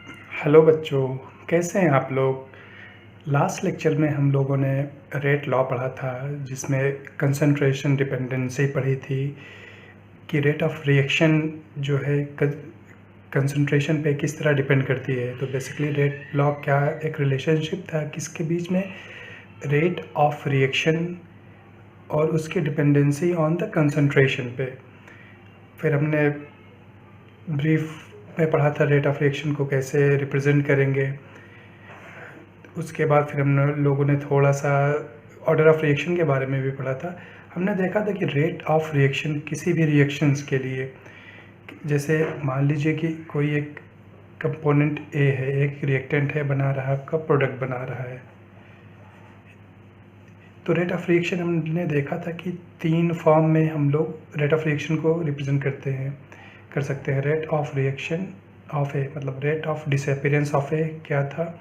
Hello बच्चों, कैसे हैं आप लोग। लास्ट लेक्चर में हम लोगों ने रेट लॉ पढ़ा था, जिसमें कंसंट्रेशन डिपेंडेंसी पढ़ी थी कि रेट ऑफ रिएक्शन जो है कंसंट्रेशन पे किस तरह डिपेंड करती है। तो बेसिकली रेट लॉ क्या एक रिलेशनशिप था किसके बीच में, रेट ऑफ रिएक्शन और उसकी डिपेंडेंसी ऑन द कंसंट्रेशन पे। फिर हमने ब्रीफ में पढ़ा था रेट ऑफ रिएक्शन को कैसे रिप्रेजेंट करेंगे। उसके बाद फिर हम लोगों ने थोड़ा सा ऑर्डर ऑफ रिएक्शन के बारे में भी पढ़ा था। हमने देखा था कि रेट ऑफ रिएक्शन किसी भी रिएक्शंस के लिए, जैसे मान लीजिए कि कोई एक कंपोनेंट ए है, एक रिएक्टेंट है, बना रहा है, आपका प्रोडक्ट बना रहा है। तो रेट ऑफ रिएक्शन हमने देखा था कि 3 फॉर्म में हम लोग रेट ऑफ रिएक्शन को रिप्रेजेंट कर सकते हैं। Rate of reaction of A, मतलब rate of disappearance of A क्या था,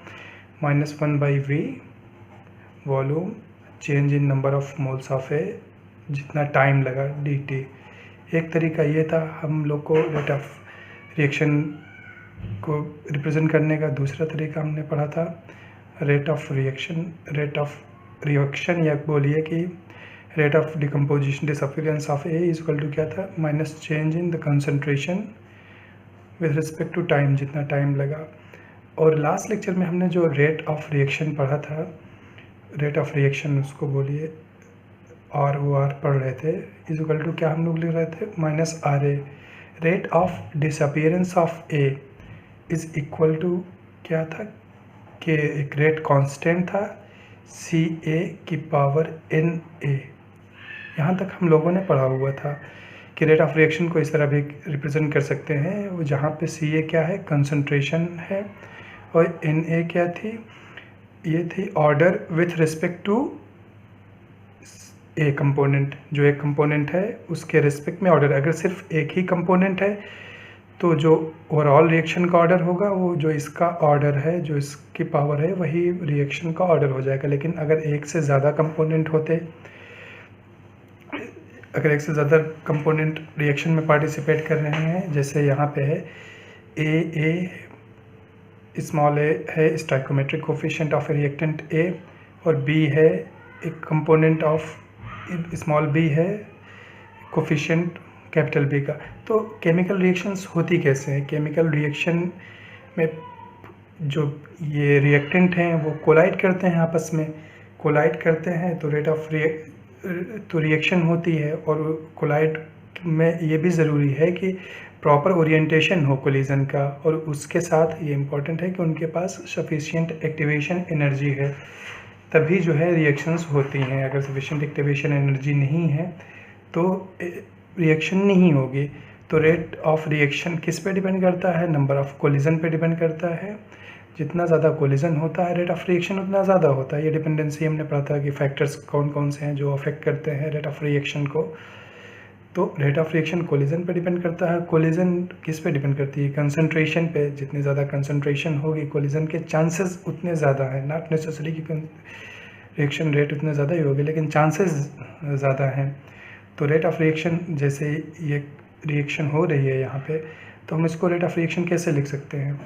-1/v volume change in number of moles of A, जितना टाइम लगा dt। एक तरीका ये था हम लोग को रेट ऑफ रिएक्शन को रिप्रेजेंट करने का। दूसरा तरीका हमने पढ़ा था रेट ऑफ रिएक्शन या बोलिए कि rate of decomposition disappearance of A is equal to क्या था, minus change in the concentration with respect to time, जितना टाइम लगा। और लास्ट लेक्चर में हमने जो रेट ऑफ रिएक्शन पढ़ा था, रेट ऑफ रिएक्शन उसको बोलिए आर ओ आर पढ़ रहे थे, इज इक्वल टू क्या हम लोग लिख रहे थे, -RA। Rate of disappearance of A is equal to क्या था कि एक रेट कांस्टेंट था, CA की पावर NA। यहाँ तक हम लोगों ने पढ़ा हुआ था कि रेट ऑफ रिएक्शन को इस तरह भी रिप्रेजेंट कर सकते हैं, वो जहाँ पे CA क्या है, कंसंट्रेशन है, और NA क्या थी, ये थी order with respect to A component. जो एक कंपोनेंट है उसके रिस्पेक्ट में ऑर्डर, अगर सिर्फ एक ही कंपोनेंट है तो जो ओवरऑल रिएक्शन का ऑर्डर होगा वो जो इसका ऑर्डर है, जो इसकी पावर है, वही रिएक्शन का ऑर्डर हो जाएगा। लेकिन अगर एक से ज़्यादा कंपोनेंट होते, अगर एक से ज़्यादा कंपोनेंट रिएक्शन में पार्टिसिपेट कर रहे हैं, जैसे यहाँ पे है स्मॉल ए है stoichiometric coefficient of reactant A, और बी है एक कंपोनेंट ऑफ स्मॉल बी है कोफिशिएंट कैपिटल बी का। तो केमिकल रिएक्शंस होती कैसे हैं, केमिकल रिएक्शन में जो ये रिएक्टेंट हैं वो कोलाइड करते हैं, आपस में कोलाइड करते हैं, तो रेट ऑफ रिएक्शन होती है। और कोलाइड में ये भी ज़रूरी है कि प्रॉपर ओरिएंटेशन हो कोलिजन का, और उसके साथ ये इम्पॉर्टेंट है कि उनके पास सफिशिएंट एक्टिवेशन एनर्जी है, तभी जो है रिएक्शंस होती हैं। अगर सफिशिएंट एक्टिवेशन एनर्जी नहीं है तो रिएक्शन नहीं होगी। तो रेट ऑफ रिएक्शन किस पे डिपेंड करता है, नंबर ऑफ कोलिजन पे डिपेंड करता है। जितना ज़्यादा कोलिजन होता है रेट ऑफ रिएक्शन उतना ज़्यादा होता है। ये डिपेंडेंसी हमने पढ़ा था कि फैक्टर्स कौन कौन से हैं जो अफेक्ट करते हैं रेट ऑफ रिएक्शन को। तो रेट ऑफ रिएक्शन कोलिजन पे डिपेंड करता है। कोलिजन किस पे डिपेंड करती है, कंसंट्रेशन पे। जितनी ज़्यादा कंसंट्रेशन होगी कोलिजन के चांसेस उतने ज़्यादा हैं, नॉट नेसेसरी कि रिएक्शन रेट उतने ज़्यादा ही होगी, लेकिन चांसेस ज़्यादा हैं। तो रेट ऑफ रिएक्शन, जैसे ये रिएक्शन हो रही है यहाँ पे, तो हम इसको रेट ऑफ रिएक्शन कैसे लिख सकते हैं।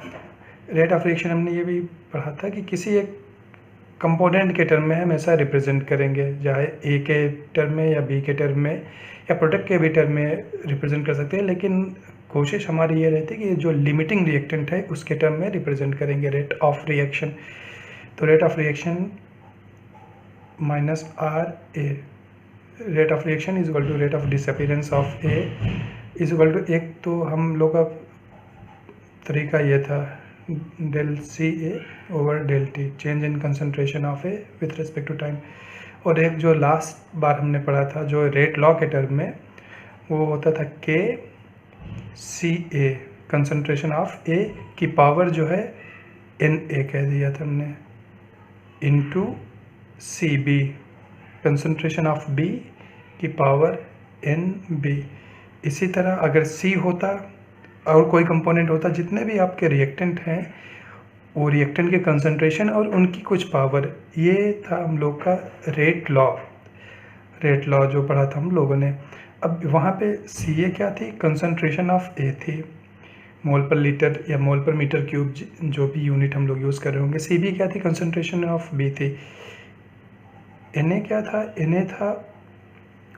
रेट ऑफ रिएक्शन हमने ये भी पढ़ा था कि किसी एक कंपोनेंट के टर्म में हमेशा रिप्रेजेंट करेंगे, चाहे ए के टर्म में या बी के टर्म में या प्रोडक्ट के भी टर्म में रिप्रेजेंट कर सकते हैं, लेकिन कोशिश हमारी ये रहती है कि जो लिमिटिंग रिएक्टेंट है उसके टर्म में रिप्रेजेंट करेंगे रेट ऑफ रिएक्शन। तो rate of reaction -RA, rate of reaction is equal to rate of disappearance of A is equal to, एक तो हम लोग का तरीका ये था ΔCA over ΔT, change in concentration of A with respect to time. और एक जो लास्ट बार हमने पढ़ा था जो रेट लॉ के टर्म में, वो होता था KCA, कंसंट्रेशन ऑफ ए की पावर जो है NA कह दिया था हमने, into CB, concentration of B की पावर NB। इसी तरह अगर C होता और कोई कंपोनेंट होता, जितने भी आपके रिएक्टेंट हैं वो रिएक्टेंट के कंसंट्रेशन और उनकी कुछ पावर, ये था हम लोग का रेट लॉ जो पढ़ा था हम लोगों ने। अब वहाँ पे CA क्या थी, कंसंट्रेशन ऑफ A थी, मोल पर लीटर या मोल पर मीटर क्यूब जो भी यूनिट हम लोग यूज़ कर रहे होंगे। सी बी क्या थी, कंसनट्रेशन ऑफ बी थी। एन ए क्या था, एन ए था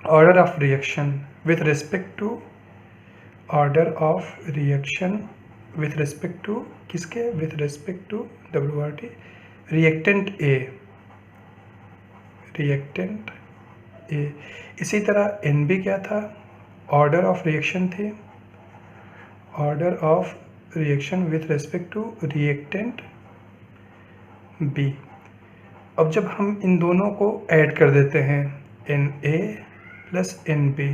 order of reaction with respect to, order of reaction with respect to किसके, with respect to WRT reactant A, reactant A. इसी तरह एन बी क्या था, ऑर्डर ऑफ रिएक्शन थी, order of reaction with respect to reactant B. अब जब हम इन दोनों को ऐड कर देते हैं, N A plus N B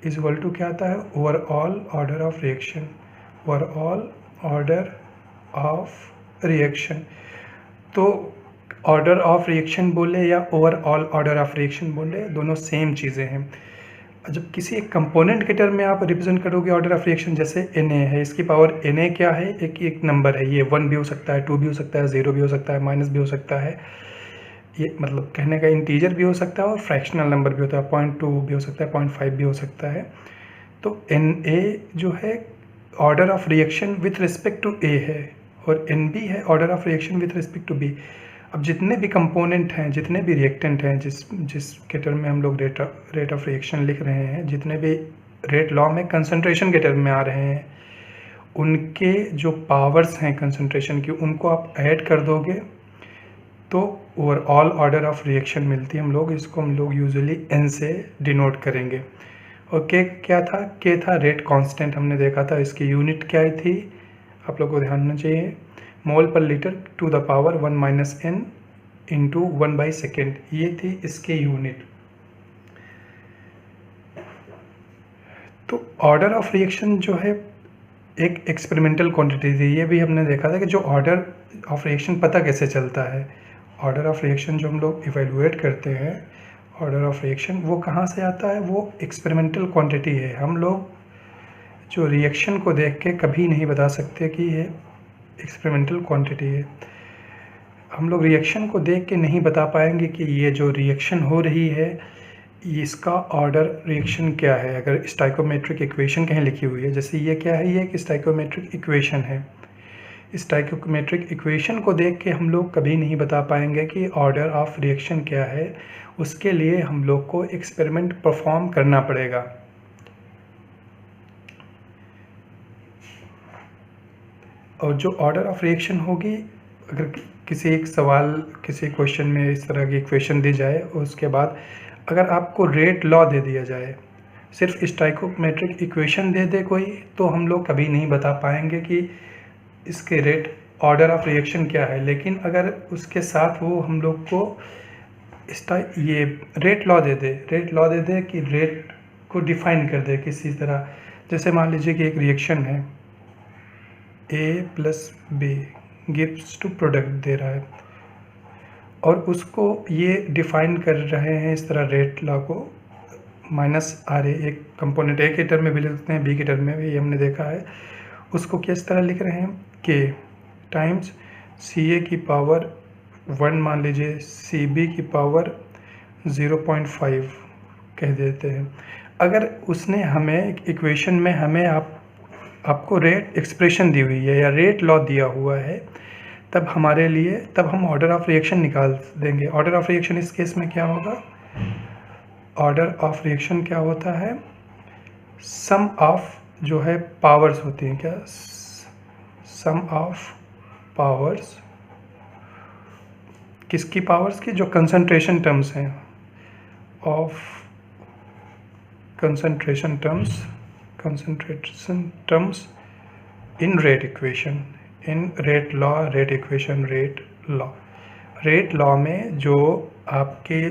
is equal to क्या आता है, overall order of reaction, overall order of reaction. तो ऑर्डर ऑफ रिएक्शन बोले या ओवरऑल ऑर्डर ऑफ रिएक्शन बोले, दोनों सेम चीज़ें हैं। जब किसी एक कंपोनेंट के टर्म में आप रिप्रेजेंट करोगे ऑर्डर ऑफ रिएक्शन, जैसे Na है, इसकी पावर Na क्या है, एक नंबर है, ये 1 भी हो सकता है, 2 भी हो सकता है, 0 भी हो सकता है, माइनस भी हो सकता है, ये मतलब कहने का इंटीजर भी हो सकता है और फ्रैक्शनल नंबर भी होता है, 0.2 भी हो सकता है, 0.5 भी हो सकता है। तो Na जो है order of reaction with respect to A है और Nb है order of reaction with respect to B। अब जितने भी कंपोनेंट हैं, जितने भी रिएक्टेंट हैं, जिस के टर्म में हम लोग रेट ऑफ रिएक्शन लिख रहे हैं, जितने भी रेट लॉ में कंसंट्रेशन के टर्म में आ रहे हैं, उनके जो पावर्स हैं कंसंट्रेशन की, उनको आप ऐड कर दोगे तो ओवरऑल ऑर्डर ऑफ रिएक्शन मिलती है। इसको हम लोग यूजुअली N से डिनोट करेंगे। और K क्या था, K था रेट कांस्टेंट, हमने देखा था, इसकी यूनिट क्या थी, आप लोग को ध्यान होना चाहिए, mole per litre to the power 1 minus n into 1/सेकेंड, ये थी इसके यूनिट। तो ऑर्डर ऑफ रिएक्शन जो है एक एक्सपेरिमेंटल क्वांटिटी थी, ये भी हमने देखा था कि जो ऑर्डर ऑफ रिएक्शन पता कैसे चलता है, ऑर्डर ऑफ रिएक्शन जो हम लोग इवेलुएट करते हैं, ऑर्डर ऑफ रिएक्शन वो कहाँ से आता है, वो एक्सपेरिमेंटल क्वांटिटी है। हम लोग जो रिएक्शन को देख के कभी नहीं बता सकते कि ये एक्सपेरिमेंटल क्वांटिटी है। हम लोग रिएक्शन को देख के नहीं बता पाएंगे कि ये जो रिएक्शन हो रही है इसका ऑर्डर रिएक्शन क्या है। अगर स्टाइकोमेट्रिक इक्वेशन कहीं लिखी हुई है, जैसे ये क्या है, ये एक स्टाइकोमेट्रिक इक्वेशन है, स्टाइकोमेट्रिक इक्वेशन को देख के हम लोग कभी नहीं बता पाएंगे कि ऑर्डर ऑफ रिएक्शन क्या है। उसके लिए हम लोग को एक्सपेरिमेंट परफॉर्म करना पड़ेगा। और जो ऑर्डर ऑफ रिएक्शन होगी, अगर किसी एक सवाल, किसी क्वेश्चन में इस तरह की इक्वेशन दी जाए, उसके बाद अगर आपको रेट लॉ दे दिया जाए, सिर्फ स्टाइकोमेट्रिक इक्वेशन दे दे कोई, तो हम लोग कभी नहीं बता पाएंगे कि इसके रेट ऑर्डर ऑफ रिएक्शन क्या है। लेकिन अगर उसके साथ वो हम लोग को ये रेट लॉ दे दे कि रेट को डिफाइन कर दे किसी तरह, जैसे मान लीजिए कि एक रिएक्शन है A plus B gives to product दे रहा है और उसको ये डिफाइन कर रहे हैं इस तरह रेट लॉ को, -RA एक कंपोनेंट A के टर्म में भी लिख सकते हैं, B के टर्म में भी, ये हमने देखा है। उसको किस तरह लिख रहे हैं, K टाइम्स CA की पावर 1 मान लीजिए, CB की पावर 0.5 कह देते हैं। अगर उसने हमें इक्वेशन में हमें आपको रेट एक्सप्रेशन दी हुई है या रेट लॉ दिया हुआ है, तब हमारे लिए, तब हम ऑर्डर ऑफ रिएक्शन निकाल देंगे। ऑर्डर ऑफ रिएक्शन इस केस में क्या होगा, ऑर्डर ऑफ रिएक्शन क्या होता है, सम ऑफ जो है पावर्स होती हैं, क्या सम ऑफ पावर्स, किसकी पावर्स की, जो कंसंट्रेशन टर्म्स हैं, of concentration terms in rate equation, in rate law, rate equation, rate law में जो आपके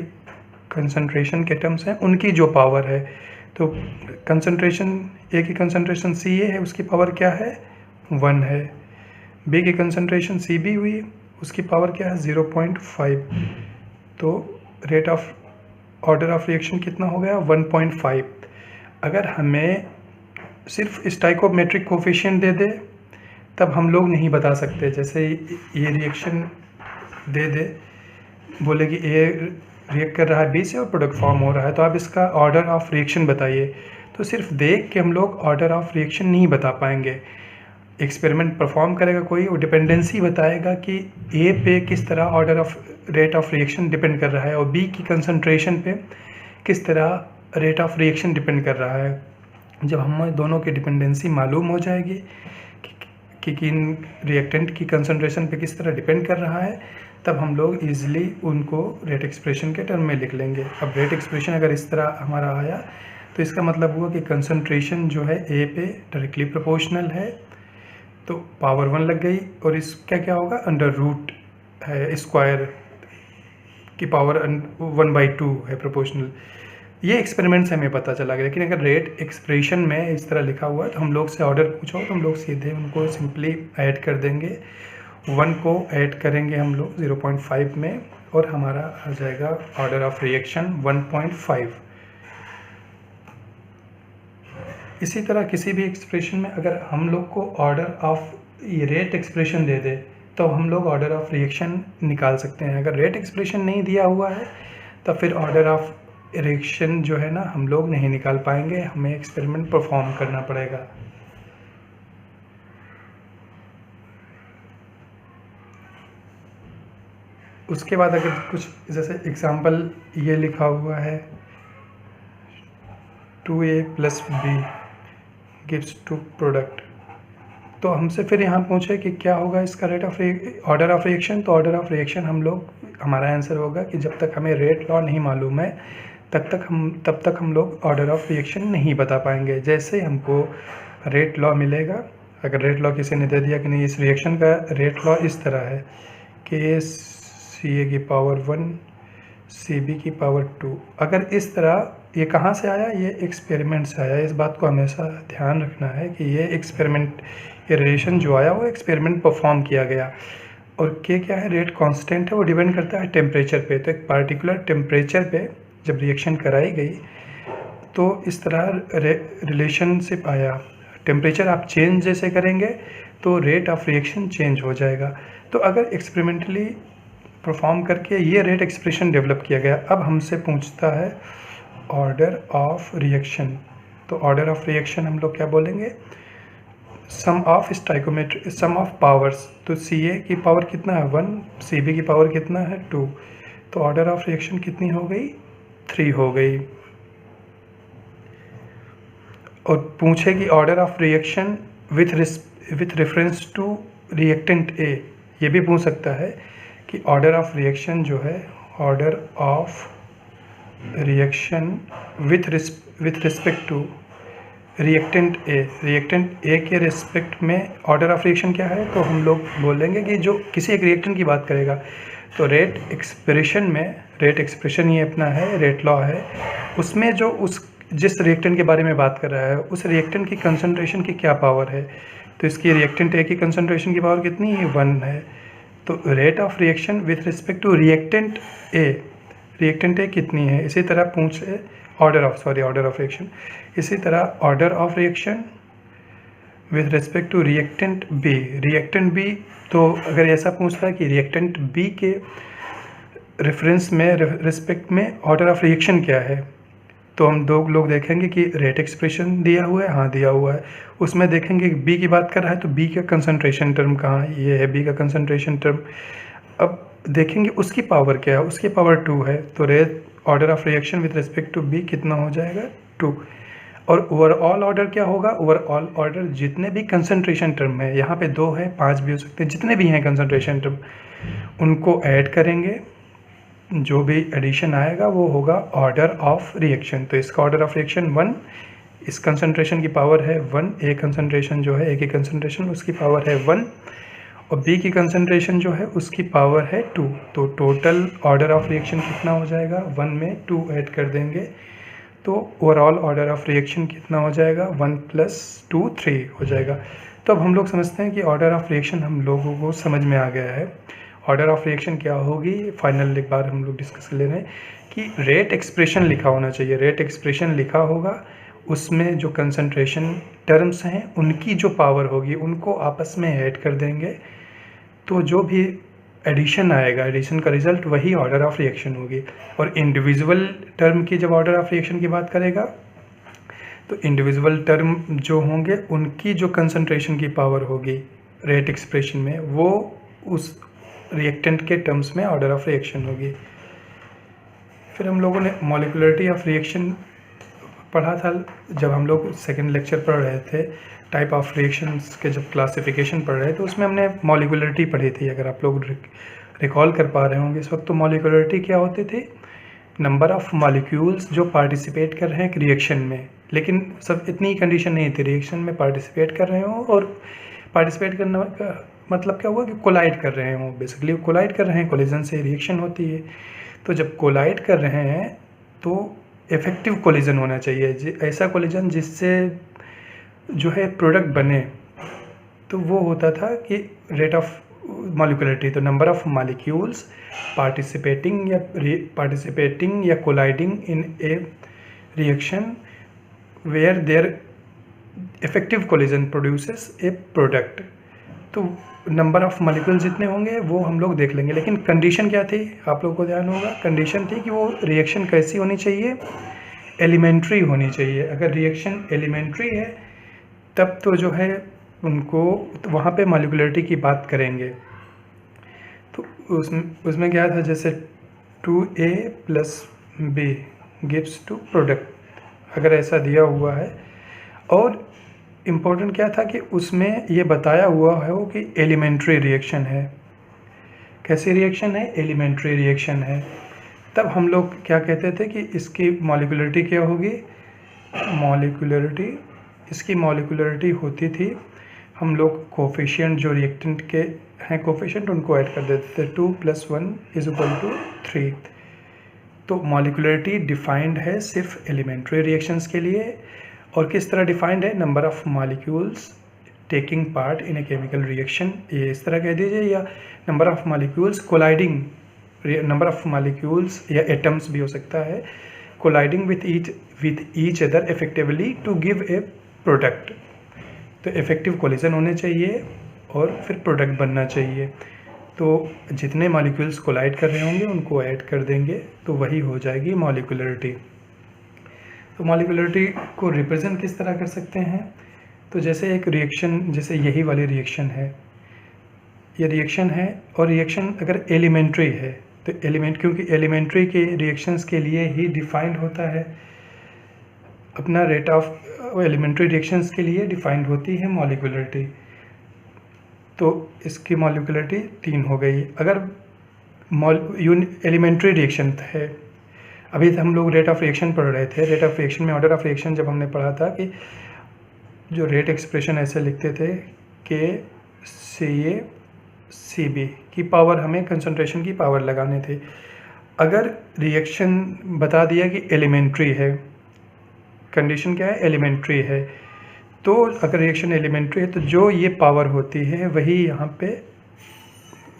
कंसंट्रेशन के टर्म्स हैं उनकी जो पावर है, तो कंसंट्रेशन ए की कंसंट्रेशन CA है, उसकी पावर क्या है, 1 है। B की कंसंट्रेशन CB हुई, उसकी पावर क्या है, 0.5। तो rate of order of reaction कितना हो गया, 1.5। अगर हमें सिर्फ स्टाइकोमेट्रिक कोफिशिएंट दे दे तब हम लोग नहीं बता सकते। जैसे ये रिएक्शन दे दे, बोले कि A रिएक्ट कर रहा है B से और प्रोडक्ट फॉर्म हो रहा है, तो आप इसका ऑर्डर ऑफ रिएक्शन बताइए, तो सिर्फ देख के हम लोग ऑर्डर ऑफ रिएक्शन नहीं बता पाएंगे। एक्सपेरिमेंट परफॉर्म करेगा कोई, वो डिपेंडेंसी बताएगा कि ए पे किस तरह order of rate of reaction depend कर रहा है और बी की कंसंट्रेशन पे किस तरह रेट ऑफ रिएक्शन डिपेंड कर रहा है। जब हमें दोनों की डिपेंडेंसी मालूम हो जाएगी कि किन रिएक्टेंट की कंसंट्रेशन पे किस तरह डिपेंड कर रहा है, तब हम लोग ईजिली उनको रेट एक्सप्रेशन के टर्म में लिख लेंगे। अब रेट एक्सप्रेशन अगर इस तरह हमारा आया तो इसका मतलब हुआ कि कंसंट्रेशन जो है ए पे डायरेक्टली प्रोपोर्शनल है, तो पावर 1 लग गई, और इसका क्या होगा, अंडर रूट है स्क्वायर की पावर 1/2 है प्रोपोर्शनल। ये एक्सपेरिमेंट से हमें पता चला गया। लेकिन अगर रेट एक्सप्रेशन में इस तरह लिखा हुआ है तो हम लोग से ऑर्डर पूछो तो हम लोग सीधे उनको सिंपली ऐड कर देंगे। 1 को ऐड करेंगे हम लोग 0.5 में और हमारा आ जाएगा ऑर्डर ऑफ रिएक्शन 1.5। इसी तरह किसी भी एक्सप्रेशन में अगर हम लोग को ऑर्डर ऑफ रेट एक्सप्रेशन दे दे तो हम लोग ऑर्डर ऑफ रिएक्शन निकाल सकते हैं। अगर रेट एक्सप्रेशन नहीं दिया हुआ है तो फिर ऑर्डर ऑफ रिएक्शन जो है ना हम लोग नहीं निकाल पाएंगे, हमें एक्सपेरिमेंट परफॉर्म करना पड़ेगा। उसके बाद अगर कुछ जैसे एग्जांपल ये लिखा हुआ है 2a + b गिव्स 2 प्रोडक्ट, तो हमसे फिर यहाँ पूछे कि क्या होगा इसका rate of order of reaction. तो ऑर्डर ऑफ रिएक्शन हम लोग, हमारा आंसर होगा कि जब तक हमें रेट लॉ नहीं मालूम है तब तक हम लोग ऑर्डर ऑफ रिएक्शन नहीं बता पाएंगे। जैसे हमको रेट लॉ मिलेगा, अगर रेट लॉ किसी ने दे दिया कि नहीं इस रिएक्शन का रेट लॉ इस तरह है कि Ca की पावर 1 Cb की पावर 2, अगर इस तरह, ये कहाँ से आया, ये एक्सपेरिमेंट से आया। इस बात को हमेशा ध्यान रखना है कि ये एक्सपेरिमेंट, ये रिलेशन जो आया वो एक्सपेरिमेंट परफॉर्म किया गया। और के क्या है, रेट कांस्टेंट है, वो डिपेंड करता है टेम्परेचर पे। तो एक पार्टिकुलर टेम्परेचर पे जब रिएक्शन कराई गई तो इस तरह रिलेशनशिप आया। टेम्परेचर आप चेंज जैसे करेंगे तो रेट ऑफ रिएक्शन चेंज हो जाएगा। तो अगर एक्सपेरिमेंटली परफॉर्म करके ये रेट एक्सप्रेशन डेवलप किया गया, अब हमसे पूछता है ऑर्डर ऑफ रिएक्शन। तो ऑर्डर ऑफ रिएक्शन हम लोग क्या बोलेंगे, sum of stoichiometry, sum of powers. तो Ca की पावर कितना है 1, Cb की पावर कितना है 2, तो ऑर्डर ऑफ रिएक्शन कितनी हो गई 3 हो गई। और पूछे कि order of reaction with reference to reactant A, ये भी पूछ सकता है कि ऑर्डर ऑफ रिएक्शन जो है, order of reaction with respect to reactant A के रिस्पेक्ट में ऑर्डर ऑफ रिएक्शन क्या है। तो हम लोग बोलेंगे कि जो किसी एक रिएक्टेंट की बात करेगा तो रेट एक्सप्रेशन में, रेट एक्सप्रेशन ये अपना है, रेट लॉ है, उसमें जो जिस रिएक्टेंट के बारे में बात कर रहा है उस रिएक्टेंट की कंसंट्रेशन की क्या पावर है। तो इसकी रिएक्टेंट ए की कंसंट्रेशन की पावर कितनी है 1 है। तो rate of reaction with respect to reactant A कितनी है। इसी तरह पूछे ऑर्डर ऑफ रिएक्शन, इसी तरह order of reaction with respect to reactant B. तो अगर ऐसा पूछता है कि रिएक्टेंट बी के रेफरेंस में, रिस्पेक्ट में ऑर्डर ऑफ रिएक्शन क्या है, तो हम दो लोग देखेंगे कि रेट एक्सप्रेशन दिया हुआ है, हाँ दिया हुआ है, उसमें देखेंगे बी की बात कर रहा है तो बी का कंसंट्रेशन टर्म कहाँ है, ये है बी का कंसंट्रेशन टर्म। अब देखेंगे उसकी पावर क्या है, उसकी पावर 2 है, तो rate order of reaction with respect to B कितना हो जाएगा 2। और ओवरऑल ऑर्डर क्या होगा, ओवरऑल ऑर्डर जितने भी कंसंट्रेशन टर्म है, यहाँ पे 2 है 5 भी हो सकते हैं, जितने भी हैं कंसंट्रेशन टर्म उनको ऐड करेंगे, जो भी एडिशन आएगा वो होगा ऑर्डर ऑफ रिएक्शन। तो इसका ऑर्डर ऑफ रिएक्शन 1, इस कंसंट्रेशन की पावर है 1, ए कंसंट्रेशन जो है, ए की कंसंट्रेशन उसकी पावर है 1 और बी की कंसंट्रेशन जो है उसकी पावर है 2। तो टोटल ऑर्डर ऑफ रिएक्शन कितना हो जाएगा, 1 में 2 ऐड कर देंगे तो ओवरऑल ऑर्डर ऑफ रिएक्शन कितना हो जाएगा, 1 + 2 3 हो जाएगा। तो अब हम लोग समझते हैं कि ऑर्डर ऑफ रिएक्शन हम लोगों को समझ में आ गया है। ऑर्डर ऑफ रिएक्शन क्या होगी, फाइनल एक बार हम लोग डिस्कस कर ले रहे हैं कि रेट एक्सप्रेशन लिखा होना चाहिए। रेट एक्सप्रेशन लिखा होगा, उसमें जो कंसंट्रेशन टर्म्स हैं उनकी जो पावर होगी उनको आपस में ऐड कर देंगे, तो जो भी एडिशन आएगा, एडिशन का रिजल्ट वही ऑर्डर ऑफ रिएक्शन होगी। और इंडिविजुअल टर्म की जब ऑर्डर ऑफ रिएक्शन की बात करेगा तो इंडिविजुअल टर्म जो होंगे उनकी जो कंसंट्रेशन की पावर होगी रेट एक्सप्रेशन में, वो उस रिएक्टेंट के टर्म्स में ऑर्डर ऑफ रिएक्शन होगी। फिर हम लोगों ने मॉलिक्यूलरिटी ऑफ रिएक्शन पढ़ा था जब हम लोग सेकेंड लेक्चर पढ़ रहे थे, टाइप ऑफ रिएक्शंस के जब क्लासिफिकेशन पढ़ रहे थे, उसमें हमने मॉलिक्यूलरिटी पढ़ी थी। अगर आप लोग रिकॉल कर पा रहे होंगे इस वक्त, तो मॉलिक्यूलरिटी क्या होती थी? नंबर ऑफ मॉलिक्यूल्स जो पार्टिसिपेट कर रहे हैं एक रिएक्शन में, लेकिन सब इतनी कंडीशन नहीं थी रिएक्शन में पार्टिसिपेट कर रहे हो, और पार्टिसिपेट करने का मतलब क्या हुआ कि कोलाइड कर रहे हो। बेसिकली कोलाइड कर रहे हैं, कोलिजन से रिएक्शन होती है। तो जब कोलाइड कर रहे हैं तो इफेक्टिव कोलिजन होना चाहिए, ऐसा कोलिजन जिससे जो है प्रोडक्ट बने। तो वो होता था कि रेट ऑफ मॉलिक्यूलरिटी, तो नंबर ऑफ मॉलिक्यूल्स पार्टिसिपेटिंग या colliding in a reaction where there effective collision produces a product. तो नंबर ऑफ मॉलिक्यूल जितने होंगे वो हम लोग देख लेंगे, लेकिन कंडीशन क्या थी आप लोगों को ध्यान होगा। कंडीशन थी कि वो रिएक्शन कैसी होनी चाहिए? एलिमेंट्री होनी चाहिए। अगर रिएक्शन एलिमेंट्री है तब तो जो है उनको वहाँ पे मॉलिक्यूलरिटी की बात करेंगे। तो उसमें क्या था, जैसे 2A + B gives to product, अगर ऐसा दिया हुआ है। और इम्पोर्टेंट क्या था कि उसमें ये बताया हुआ है वो कि एलिमेंट्री रिएक्शन है। कैसी रिएक्शन है? एलिमेंट्री रिएक्शन है। तब हम लोग क्या कहते थे कि इसकी मॉलिक्यूलरिटी क्या होगी? मॉलिक्यूलरिटी, इसकी मॉलिक्यूलरिटी होती थी, हम लोग कोफिशिएंट जो रिएक्टेंट के हैं कोफिशिएंट उनको ऐड कर देते थे, 2 + 1 = 3। तो मॉलिक्यूलरिटी डिफाइंड है सिर्फ एलिमेंट्री रिएक्शंस के लिए। और किस तरह डिफाइंड है? Number of molecules taking part in a chemical reaction, ये इस तरह कह दीजिए, या number of molecules colliding, number of molecules या एटम्स भी हो सकता है, colliding with each other effectively to give a product. तो इफेक्टिव कोलिजन होने चाहिए और फिर प्रोडक्ट बनना चाहिए। तो जितने मॉलिक्यूल्स कोलाइड कर रहे होंगे उनको ऐड कर देंगे, तो वही हो जाएगी मॉलिक्यूलरिटी। तो मॉलिक्यूलरिटी को रिप्रेजेंट किस तरह कर सकते हैं? तो जैसे एक रिएक्शन, जैसे यही वाली रिएक्शन है, ये रिएक्शन है, और रिएक्शन अगर एलिमेंट्री है तो क्योंकि एलिमेंट्री के रिएक्शंस के लिए ही डिफाइंड होता है अपना रेट ऑफ, एलिमेंट्री रिएक्शंस के लिए डिफाइंड होती है मॉलिक्यूलरिटी। तो इसकी मॉलिक्यूलरिटी 3 हो गई। अगर एलिमेंट्री रिएक्शन है, अभी हम लोग रेट ऑफ रिएक्शन पढ़ रहे थे, रेट ऑफ रिएक्शन में ऑर्डर ऑफ रिएक्शन जब हमने पढ़ा था कि जो रेट एक्सप्रेशन ऐसे लिखते थे कि CA CB की पावर, हमें कंसंट्रेशन की पावर लगाने थे। अगर रिएक्शन बता दिया कि एलिमेंट्री है, कंडीशन क्या है? एलिमेंट्री है। तो अगर रिएक्शन एलिमेंट्री है तो जो ये पावर होती है वही यहाँ पे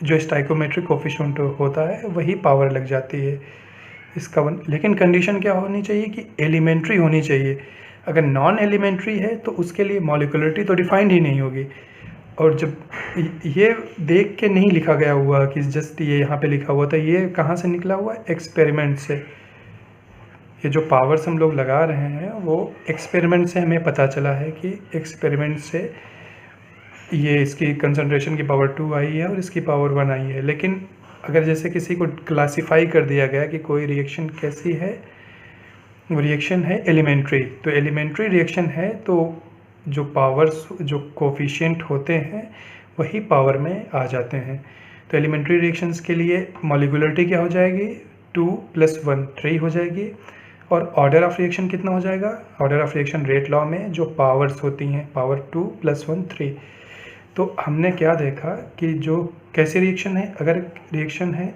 जो स्टाइकोमेट्रिक कोफिशिएंट होता है वही पावर लग जाती है इसका लेकिन कंडीशन क्या होनी चाहिए कि एलिमेंट्री होनी चाहिए। अगर नॉन एलिमेंट्री है तो उसके लिए मॉलिक्यूलरिटी तो डिफाइंड ही नहीं होगी। और जब ये देख के नहीं लिखा गया हुआ कि जस्ट ये यहाँ पे लिखा हुआ था, ये कहाँ से निकला हुआ है? एक्सपेरिमेंट से। ये जो पावर्स हम लोग लगा रहे हैं वो एक्सपेरिमेंट से हमें पता चला है कि एक्सपेरिमेंट से ये इसकी कंसंट्रेशन की पावर 2 आई है और इसकी पावर 1 आई है। लेकिन अगर जैसे किसी को क्लासिफाई कर दिया गया कि कोई रिएक्शन कैसी है, वो रिएक्शन है एलिमेंट्री, तो एलिमेंट्री रिएक्शन है तो जो पावर्स, जो कोफिशिएंट होते हैं वही पावर में आ जाते हैं। तो एलिमेंट्री रिएक्शंस के लिए मॉलिक्यूलरिटी क्या हो जाएगी? 2 + 1 3 हो जाएगी। और ऑर्डर ऑफ रिएक्शन कितना हो जाएगा? Order of reaction rate law में जो पावर्स होती हैं, पावर 2 + 1 3। तो हमने क्या देखा कि जो कैसी रिएक्शन है, अगर रिएक्शन है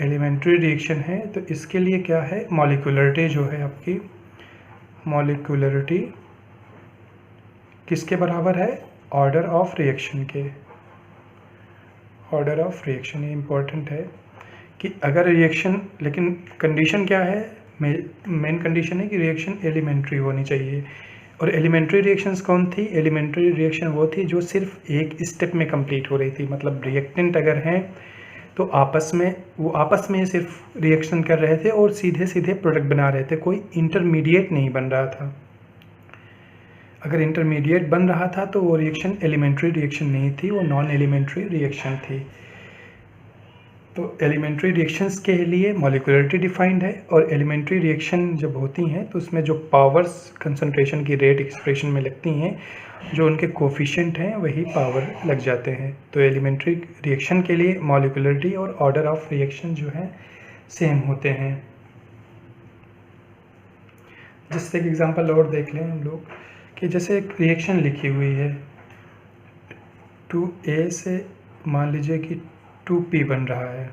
एलिमेंट्री रिएक्शन है तो इसके लिए क्या है? मॉलिक्यूलरिटी जो है आपकी, मॉलिक्यूलरिटी किसके बराबर है? ऑर्डर ऑफ रिएक्शन के। ऑर्डर ऑफ रिएक्शन ये इम्पोर्टेंट है कि अगर रिएक्शन, लेकिन कंडीशन क्या है? मेन कंडीशन है कि रिएक्शन एलिमेंट्री होनी चाहिए। और एलिमेंट्री रिएक्शंस कौन थी? एलिमेंट्री रिएक्शन वो थी जो सिर्फ एक स्टेप में कंप्लीट हो रही थी। मतलब रिएक्टेंट अगर हैं तो वो आपस में सिर्फ रिएक्शन कर रहे थे और सीधे सीधे प्रोडक्ट बना रहे थे, कोई इंटरमीडिएट नहीं बन रहा था। अगर इंटरमीडिएट बन रहा था तो वो रिएक्शन एलिमेंट्री रिएक्शन नहीं थी, वो नॉन एलिमेंट्री रिएक्शन थी। तो एलिमेंट्री रिएक्शंस के लिए मॉलिक्यूलरिटी डिफाइंड है, और एलिमेंट्री रिएक्शन जब होती हैं तो उसमें जो पावर्स कंसंट्रेशन की रेट एक्सप्रेशन में लगती हैं, जो उनके कोफिशिएंट हैं वही पावर लग जाते हैं। तो एलिमेंट्री रिएक्शन के लिए मॉलिक्यूलरिटी और ऑर्डर ऑफ रिएक्शन जो है सेम होते हैं। जिससे एक एग्जांपल और देख लें हम लोग कि जैसे एक रिएक्शन लिखी हुई है 2A से मान लीजिए कि 2P बन रहा है,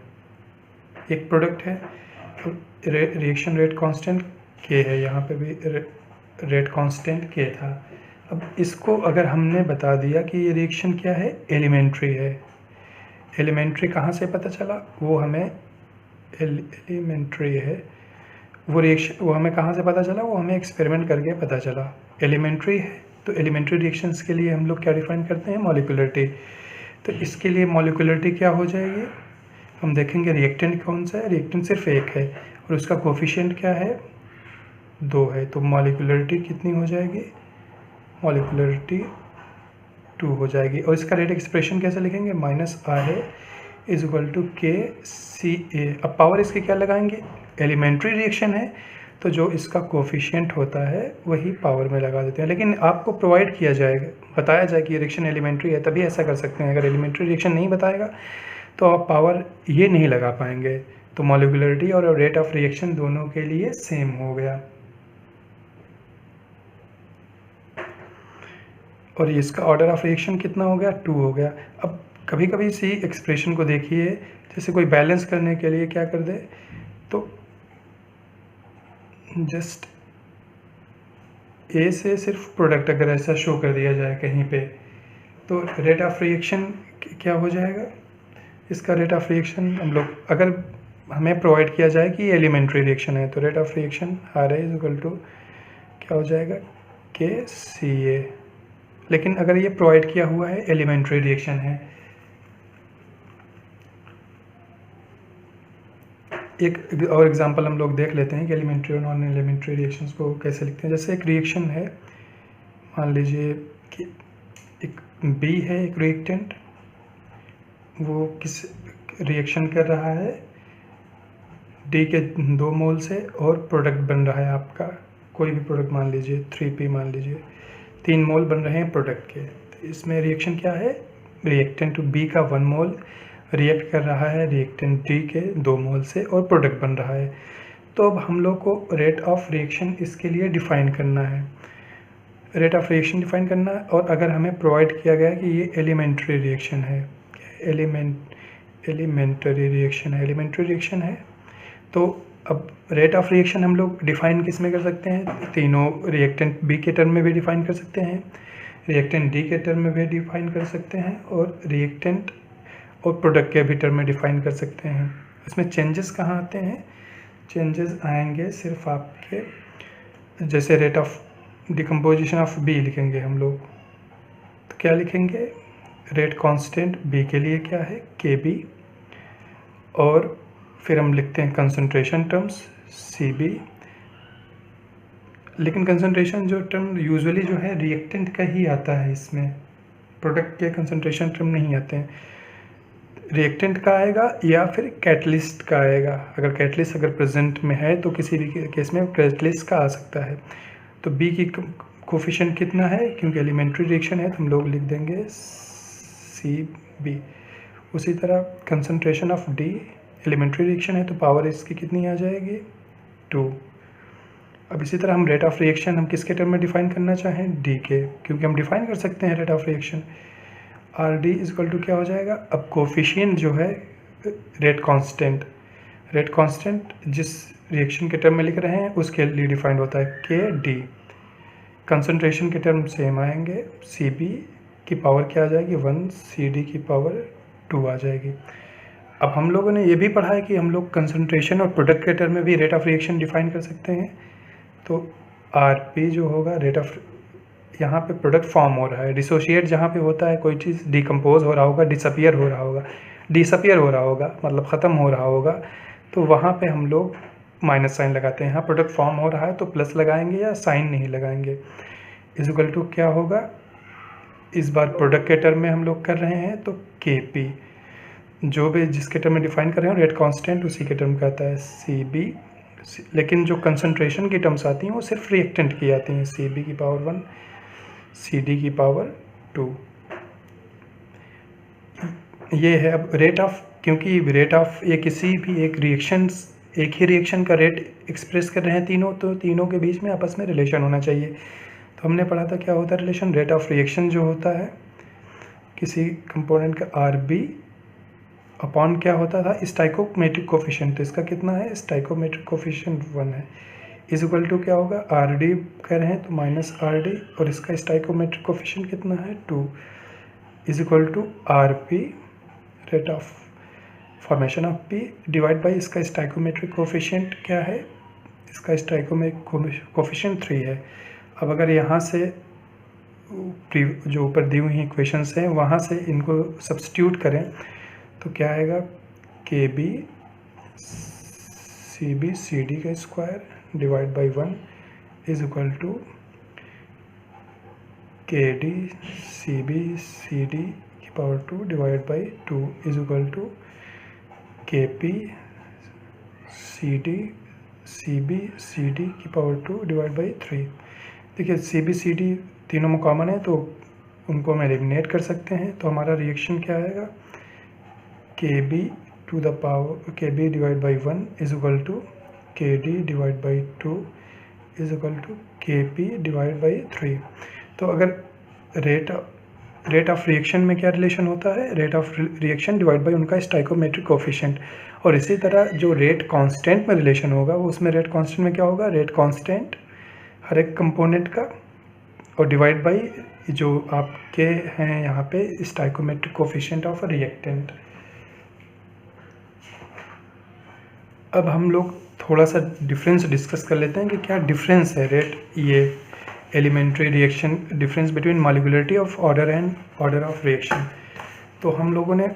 एक प्रोडक्ट है, रिएक्शन रेट कांस्टेंट K है, यहाँ पे भी रेट कांस्टेंट K था। अब इसको अगर हमने बता दिया कि ये रिएक्शन क्या है, एलिमेंट्री है। एलिमेंट्री कहाँ से पता चला, वो हमें एलिमेंट्री है, वो रिएक्शन वो हमें कहाँ से पता चला, वो हमें एक्सपेरिमेंट करके पता चला। एलिमेंट्री है तो एलिमेंट्री रिएक्शंस के लिए हम लोग क्या डिफाइन करते हैं, मॉलिक्यूलरिटी। तो इसके लिए मॉलिक्यूलरिटी क्या हो जाएगी, हम देखेंगे रिएक्टेंट कौन सा है, रिएक्टेंट सिर्फ एक है और उसका कोफिशिएंट क्या है, 2 है। तो मॉलिक्यूलरिटी कितनी हो जाएगी, मॉलिक्यूलरिटी 2 हो जाएगी। और इसका रेट एक्सप्रेशन कैसे लिखेंगे, -RA = KCA। अब पावर इसके क्या लगाएंगे, एलिमेंट्री रिएक्शन है तो जो इसका कोफिशिएंट होता है वही पावर में लगा देते हैं। लेकिन आपको प्रोवाइड किया जाएगा, बताया जाए कि ये रिएक्शन एलिमेंट्री है, तभी ऐसा कर सकते हैं। अगर एलिमेंट्री रिएक्शन नहीं बताएगा तो आप पावर ये नहीं लगा पाएंगे। तो मॉलिक्यूलरिटी और रेट ऑफ रिएक्शन दोनों के लिए सेम हो गया। और इसका ऑर्डर ऑफ रिएक्शन कितना हो गया, 2 हो गया। अब कभी कभी इसी एक्सप्रेशन को देखिए, जैसे कोई बैलेंस करने के लिए क्या कर दे, तो जस्ट A से सिर्फ प्रोडक्ट अगर ऐसा शो कर दिया जाए कहीं पे, तो रेट ऑफ रिएक्शन क्या हो जाएगा, इसका रेट ऑफ रिएक्शन हम लोग अगर हमें प्रोवाइड किया जाए कि एलिमेंट्री रिएक्शन है तो रेट ऑफ रिएक्शन RA = क्या हो जाएगा, KCA। लेकिन अगर ये प्रोवाइड किया हुआ है एलिमेंट्री रिएक्शन है, एक और एग्जांपल हम लोग देख लेते हैं कि एलिमेंट्री और नॉन एलिमेंट्री रिएक्शंस को कैसे लिखते हैं। जैसे एक रिएक्शन है, मान लीजिए कि एक B है, एक रिएक्टेंट, वो किस रिएक्शन कर रहा है D के 2 मोल से और प्रोडक्ट बन रहा है आपका कोई भी प्रोडक्ट, मान लीजिए 3P, मान लीजिए 3 मोल बन रहे हैं प्रोडक्ट के। तो इसमें रिएक्शन क्या है, रिएक्टेंट B का 1 मोल रिएक्ट कर रहा है रिएक्टेंट D के 2 मोल से और प्रोडक्ट बन रहा है। तो अब हम लोग को रेट ऑफ रिएक्शन इसके लिए डिफ़ाइन करना है, रेट ऑफ रिएक्शन डिफ़ाइन करना है। और अगर हमें प्रोवाइड किया गया कि ये एलिमेंट्री रिएक्शन है, एलिमेंट्री रिएक्शन है, तो अब रेट ऑफ रिएक्शन हम लोग डिफ़ाइन किस में कर सकते हैं, तीनों रिएक्टेंट B के टर्म में भी डिफ़ाइन कर सकते हैं, रिएक्टेंट D के टर्म में भी डिफ़ाइन कर सकते हैं, और रिएक्टेंट और प्रोडक्ट के भी टर्म में डिफ़ाइन कर सकते हैं। इसमें चेंजेस कहाँ आते हैं, चेंजेस आएंगे सिर्फ आपके, जैसे rate of decomposition of B लिखेंगे हम लोग, तो क्या लिखेंगे, रेट कांस्टेंट B के लिए क्या है, KB, और फिर हम लिखते हैं कंसंट्रेशन टर्म्स CB। लेकिन कंसंट्रेशन जो टर्म यूजुअली जो है रिएक्टेंट का ही आता है, इसमें प्रोडक्ट के कंसंट्रेशन टर्म नहीं आते हैं, रिएक्टेंट का आएगा या फिर कैटलिस्ट का आएगा। अगर कैटलिस्ट अगर प्रेजेंट में है तो किसी भी केस में कैटलिस्ट का आ सकता है। तो B की कोफिशिएंट कितना है, क्योंकि एलिमेंट्री रिएक्शन है तो हम लोग लिख देंगे CB। उसी तरह concentration of D, elementary reaction है तो पावर इसकी कितनी आ जाएगी, 2। अब इसी तरह हम रेट ऑफ रिएक्शन हम किसके टर्म में डिफ़ाइन करना चाहें, D के, क्योंकि हम डिफ़ाइन कर सकते हैं रेट ऑफ रिएक्शन। RD = क्या हो जाएगा, अब कोफिशिएंट जो है रेट कांस्टेंट जिस रिएक्शन के टर्म में लिख रहे हैं उसके लिए डिफाइंड होता है KD। कंसंट्रेशन के टर्म सेम आएंगे, CB की पावर क्या आ जाएगी, 1, CD की पावर 2 आ जाएगी। अब हम लोगों ने ये भी पढ़ा है कि हम लोग कंसंट्रेशन और प्रोडक्ट के टर्म में भी रेट ऑफ रिएक्शन डिफाइन कर सकते हैं। तो RP जो होगा रेट ऑफ, यहाँ पे प्रोडक्ट फॉर्म हो रहा है, डिसोशिएट जहाँ पे होता है कोई चीज़ डिकम्पोज हो रहा होगा, डिसअपियर हो रहा होगा, डिसअपियर हो रहा होगा, मतलब ख़त्म हो रहा होगा, तो वहाँ पे हम लोग माइनस साइन लगाते हैं। यहाँ प्रोडक्ट फॉर्म हो रहा है तो प्लस लगाएंगे या साइन नहीं लगाएंगे। इज इक्वल टू क्या होगा, इस बार प्रोडक्ट के टर्म में हम लोग कर रहे हैं तो के पी, जो भी जिसके टर्म में डिफाइन कर रहे हो रेट कांस्टेंट उसी के टर्म का आता है सी बी। लेकिन जो कंसंट्रेशन की टर्म्स आती हैं वो सिर्फ रिएक्टेंट की आती हैं, सी बी की पावर 1 सी डी की पावर 2। ये है अब रेट ऑफ, क्योंकि रेट ऑफ ये किसी भी एक ही रिएक्शन का रेट एक्सप्रेस कर रहे हैं तीनों, तो तीनों के बीच में आपस में रिलेशन होना चाहिए। तो हमने पढ़ा था क्या होता है रिलेशन, रेट ऑफ रिएक्शन जो होता है किसी कंपोनेंट का आर बी अपॉन क्या होता था स्टाइकोमेट्रिक कोफिशिएंट, तो इसका कितना है स्टाइकोमेट्रिक कोफिशिएंट 1 है, इज इक्वल टू क्या होगा आर डी कह रहे हैं तो माइनस आर डी, और इसका स्टाइकोमेट्रिक कोफिशिएंट कितना है 2, is equal to R P rate of formation of P divide by इसका स्टाइकोमेट्रिक कोफिशिएंट क्या है, इसका स्टाइकोमेट्रिक कोफिशिएंट 3 है। अब अगर यहाँ से जो ऊपर दी हुई इक्वेशंस हैं वहाँ से इनको सब्स्टिट्यूट करें तो क्या आएगा के बी सी डी का square divide by 1 is equal to K D C D की power 2 divide by 2 is equal to K P C B C D की पावर 2 डिवाइड बाई 3। देखिए सी बी सी डी तीनों में common है तो उनको हम एलिमिनेट कर सकते हैं, तो हमारा रिएक्शन क्या आएगा K B to the power K B divide by 1 is equal to K D divide by 2 is equal to K P divide by 3। तो अगर रेट ऑफ रिएक्शन में क्या रिलेशन होता है, rate of reaction divide by उनका stoichiometric coefficient, और इसी तरह जो रेट कांस्टेंट में रिलेशन होगा वो उसमें रेट कांस्टेंट में क्या होगा रेट कांस्टेंट हर एक कंपोनेंट का और डिवाइड बाई जो आपके हैं यहाँ पे स्टाइकोमेट्रिक कोफिशिएंट ऑफ रिएक्टेंट। अब हम लोग थोड़ा सा डिफरेंस डिस्कस कर लेते हैं कि क्या डिफरेंस है रेट ये elementary reaction difference between molecularity of order and order of reaction. तो हम लोगों ने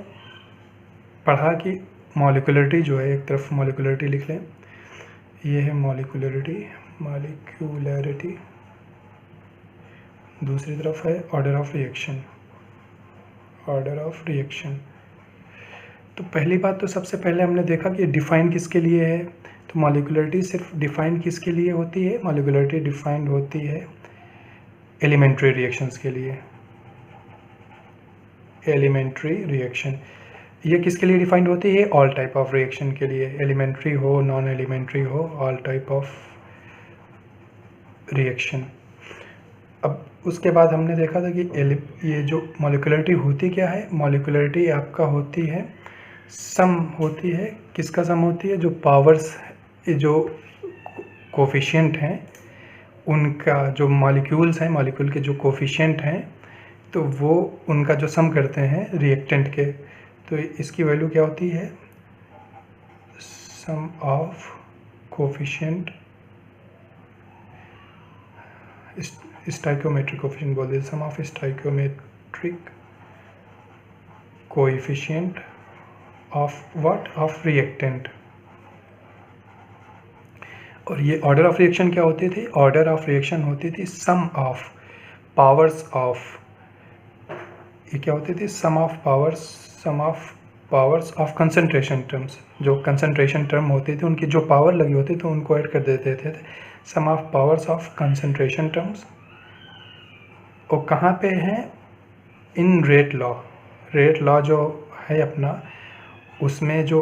पढ़ा कि मॉलिक्यूलरिटी जो है, एक तरफ मॉलिक्यूलरिटी लिख लें, ये है मॉलिक्यूलरिटी दूसरी तरफ है ऑर्डर ऑफ रिएक्शन। तो पहली बात तो सबसे पहले हमने देखा कि डिफाइन किसके लिए है, तो मॉलिक्यूलरिटी सिर्फ डिफाइन किसके लिए होती है, मॉलिक्यूलरिटी डिफाइंड होती है एलिमेंट्री रिएक्शंस के लिए। एलिमेंट्री रिएक्शन ये किसके लिए डिफाइंड होती है, ऑल टाइप ऑफ रिएक्शन के लिए, एलिमेंट्री हो नॉन एलिमेंट्री हो, ऑल टाइप ऑफ रिएक्शन। अब उसके बाद हमने देखा था कि ये जो मॉलिक्यूलरिटी होती क्या है, मॉलिक्यूलरिटी आपका होती है सम होती है, किसका सम होती है, जो पावर्स जो कोफिशिएंट हैं उनका, जो मॉलिक्यूल्स हैं मॉलिक्यूल के जो कोफिशिएंट हैं तो वो उनका जो सम करते हैं रिएक्टेंट के, तो इसकी वैल्यू क्या होती है sum of coefficient stoichiometric coefficient बोल देते, sum of stoichiometric coefficient of what of reactant. और ये ऑर्डर ऑफ रिएक्शन क्या होती थी, ऑर्डर ऑफ रिएक्शन होती थी सम ऑफ पावर्स ऑफ, ये क्या होती थी sum of powers of concentration terms, जो कंसंट्रेशन टर्म होती थी उनकी जो पावर लगी होती थी उनको ऐड कर देते थे sum of powers of concentration terms. और कहाँ पे हैं, इन रेट लॉ जो है अपना, उसमें जो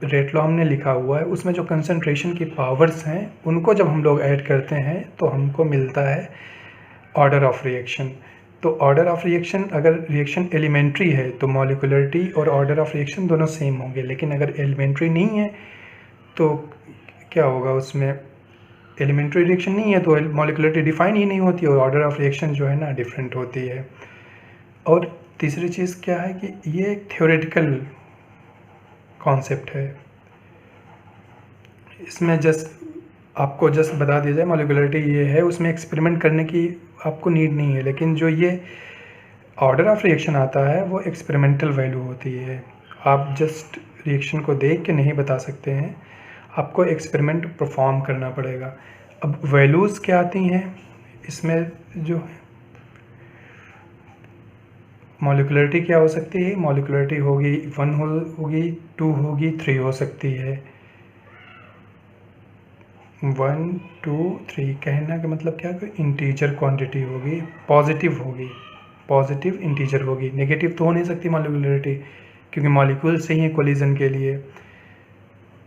रेट लॉ हमने लिखा हुआ है उसमें जो कंसंट्रेशन की पावर्स हैं उनको जब हम लोग ऐड करते हैं तो हमको मिलता है ऑर्डर ऑफ रिएक्शन। तो ऑर्डर ऑफ रिएक्शन, अगर रिएक्शन एलिमेंट्री है तो मॉलिक्यूलरिटी और ऑर्डर ऑफ रिएक्शन दोनों सेम होंगे, लेकिन अगर एलिमेंट्री नहीं है तो क्या होगा, उसमें एलिमेंट्री रिएक्शन नहीं है तो मॉलिक्यूलरिटी डिफाइन ही नहीं होती और ऑर्डर ऑफ रिएक्शन जो है ना डिफरेंट होती है। और तीसरी चीज़ क्या है कि ये एक थ्योरेटिकल कॉन्सेप्ट है, इसमें आपको जस्ट बता दिया जाए मॉलिक्यूलरिटी ये है, उसमें एक्सपेरिमेंट करने की आपको नीड नहीं है। लेकिन जो ये ऑर्डर ऑफ रिएक्शन आता है वो एक्सपेरिमेंटल वैल्यू होती है, आप जस्ट रिएक्शन को देख के नहीं बता सकते हैं, आपको एक्सपेरिमेंट परफॉर्म करना पड़ेगा। अब वैल्यूज़ क्या आती हैं इसमें, जो मॉलिक्युलरिटी क्या हो सकती है, मॉलिक्युलरिटी होगी 1 होगी, 2 होगी, 3 हो सकती है। 1 2 3 कहना का मतलब क्या, कोई इंटीजर क्वांटिटी होगी, पॉजिटिव होगी, पॉजिटिव इंटीजर होगी। नेगेटिव तो हो नहीं सकती मॉलिक्युलरिटी, क्योंकि मॉलिक्यूल से ही कोलिजन के लिए।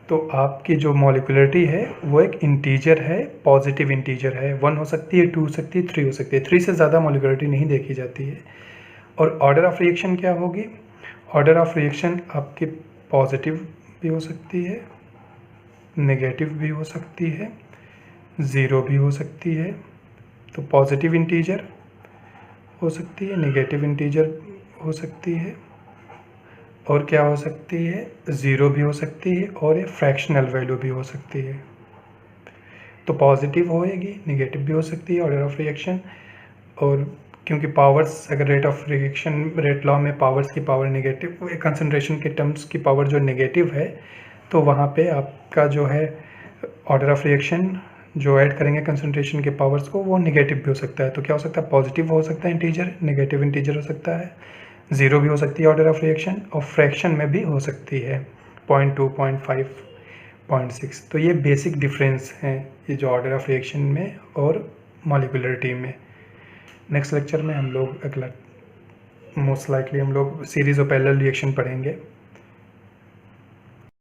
तो आपकी जो मॉलिक्युलरिटी है वो एक इंटीजर है, पॉजिटिव इंटीजर है। 1 हो सकती है, 2 हो सकती है, 3 हो सकती है। 3 से ज़्यादा मॉलिक्युलरिटी नहीं देखी जाती है। और ऑर्डर ऑफ रिएक्शन क्या होगी, ऑर्डर ऑफ रिएक्शन आपकी पॉजिटिव भी हो सकती है, नेगेटिव भी हो सकती है, ज़ीरो भी हो सकती है। तो पॉजिटिव इंटीजर हो सकती है, नेगेटिव इंटीजर हो सकती है, और क्या हो सकती है, ज़ीरो भी हो सकती है, और ये फ्रैक्शनल वैल्यू भी हो सकती है। तो पॉजिटिव होएगी, नेगेटिव भी हो सकती है ऑर्डर ऑफ रिएक्शन। और क्योंकि पावर्स, अगर rate of reaction, rate law में पावर्स की पावर नेगेटिव, कंसंट्रेशन के टर्म्स की पावर जो नेगेटिव है, तो वहाँ पे आपका जो है ऑर्डर ऑफ रिएक्शन जो ऐड करेंगे कंसंट्रेशन के पावर्स को, वो नेगेटिव भी हो सकता है। तो क्या हो सकता है, पॉजिटिव हो सकता है इंटीजर, नेगेटिव इंटीजर हो सकता है, ज़ीरो भी हो सकती है ऑर्डर ऑफ रिएक्शन, और फ्रैक्शन में भी हो सकती है 0.2, 0.5, 0.6। तो ये बेसिक डिफरेंस हैं ये जो ऑर्डर ऑफ रिएक्शन में और मॉलिक्युलरिटी में। नेक्स्ट लेक्चर में हम लोग अगला मोस्ट लाइकली हम लोग सीरीज़ ऑफ पैरेलल रिएक्शन पढ़ेंगे।